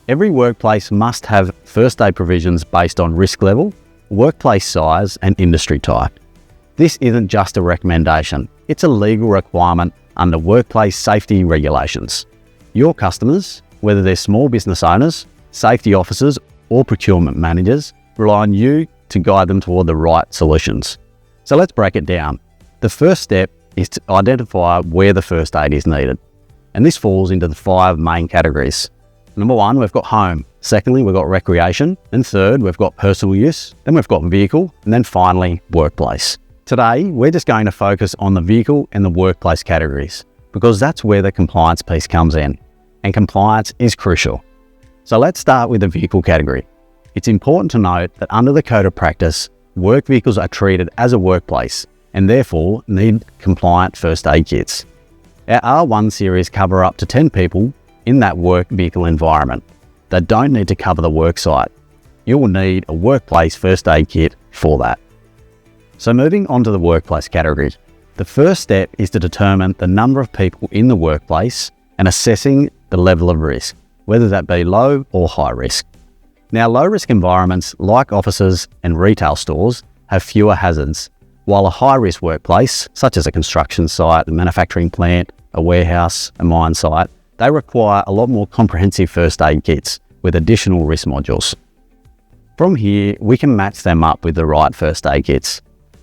Every workplace must have first aid provisions based on risk level, workplace size and industry type. This isn't just a recommendation, it's a legal requirement under workplace safety regulations. Your customers, whether they're small business owners, safety officers or procurement managers, rely on you to guide them toward the right solutions. So let's break it down. The first step is to identify where the first aid is needed. And this falls into the 5 main categories. Number 1, we've got home. Secondly, we've got recreation. And third, we've got personal use. Then we've got vehicle. And then finally, workplace. Today, we're just going to focus on the vehicle and the workplace categories because that's where the compliance piece comes in. And compliance is crucial. So let's start with the vehicle category. It's important to note that under the Code of Practice, work vehicles are treated as a workplace and therefore need compliant first aid kits. Our R1 series cover up to 10 people in that work vehicle environment. They don't need to cover the work site. You will need a workplace first aid kit for that. So moving on to the workplace category, the first step is to determine the number of people in the workplace and assessing the level of risk, whether that be low or high risk. Now, low risk environments like offices and retail stores have fewer hazards, while a high risk workplace, such as a construction site, a manufacturing plant, a warehouse, a mine site, they require a lot more comprehensive first aid kits with additional risk modules. From here, we can match them up with the right first aid kits.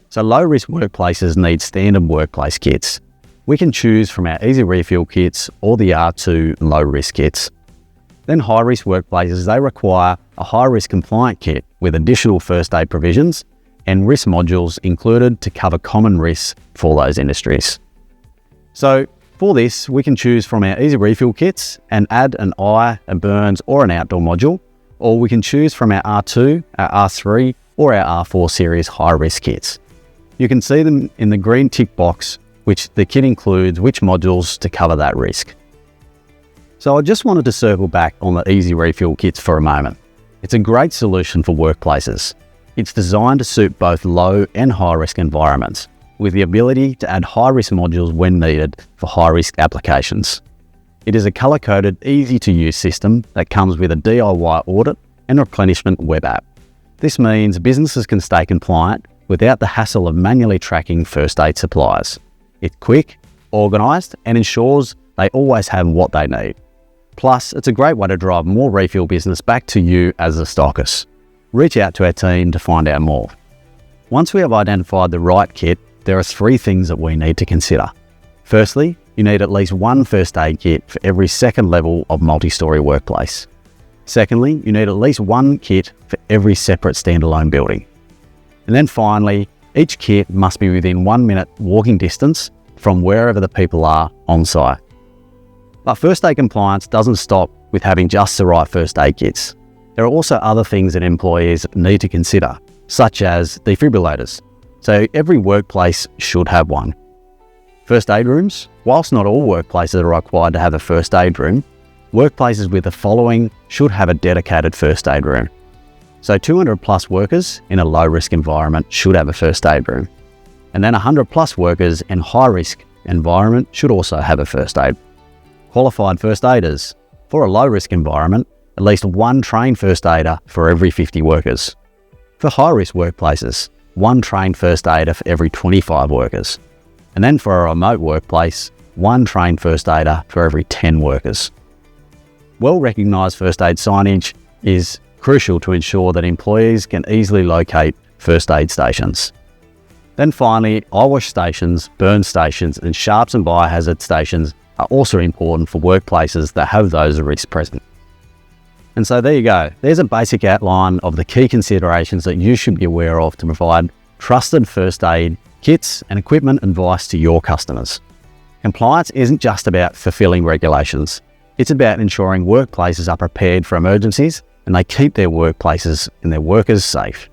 So low risk workplaces need standard workplace kits. We can choose from our easy refill kits or the R2 low risk kits. Then high risk workplaces, they require a high risk compliant kit with additional first aid provisions and risk modules included to cover common risks for those industries. So for this, we can choose from our easy refill kits and add an eye, a burns or an outdoor module, or we can choose from our R2, our R3 or our R4 series high risk kits. You can see them in the green tick box, which the kit includes which modules to cover that risk. So I just wanted to circle back on the easy refill kits for a moment. It's a great solution for workplaces. It's designed to suit both low and high risk environments, with the ability to add high risk modules when needed for high risk applications. It is a color-coded, easy to use system that comes with a DIY audit and replenishment web app. This means businesses can stay compliant without the hassle of manually tracking first aid supplies. It's quick, organised and ensures they always have what they need. Plus, it's a great way to drive more refill business back to you as a stockist. Reach out to our team to find out more. Once we have identified the right kit, there are 3 things that we need to consider. Firstly, you need at least 1 first aid kit for every second level of multi-storey workplace. Secondly, you need at least 1 kit for every separate standalone building. And then finally, each kit must be within 1 minute walking distance from wherever the people are on site. But first aid compliance doesn't stop with having just the right first aid kits. There are also other things that employees need to consider, such as defibrillators. So every workplace should have one. First aid rooms. Whilst not all workplaces are required to have a first aid room, workplaces with the following should have a dedicated first aid room. So 200 plus workers in a low risk environment should have a first aid room. And then 100 plus workers in high risk environment should also have a first aid. Qualified first aiders. For a low risk environment, at least 1 trained first aider for every 50 workers. For high risk workplaces, 1 trained first aider for every 25 workers. And then for a remote workplace, 1 trained first aider for every 10 workers. Well-recognised first aid signage is crucial to ensure that employees can easily locate first aid stations. Then finally, eye wash stations, burn stations and sharps and biohazard stations are also important for workplaces that have those risks present. And so there you go. There's a basic outline of the key considerations that you should be aware of to provide trusted first aid kits and equipment advice to your customers. Compliance isn't just about fulfilling regulations. It's about ensuring workplaces are prepared for emergencies and they keep their workplaces and their workers safe.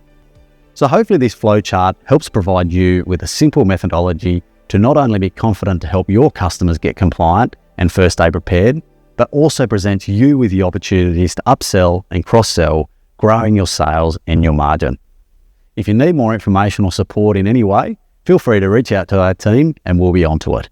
So hopefully this flowchart helps provide you with a simple methodology to not only be confident to help your customers get compliant and first aid prepared, but also presents you with the opportunities to upsell and cross-sell, growing your sales and your margin. If you need more information or support in any way, feel free to reach out to our team and we'll be onto it.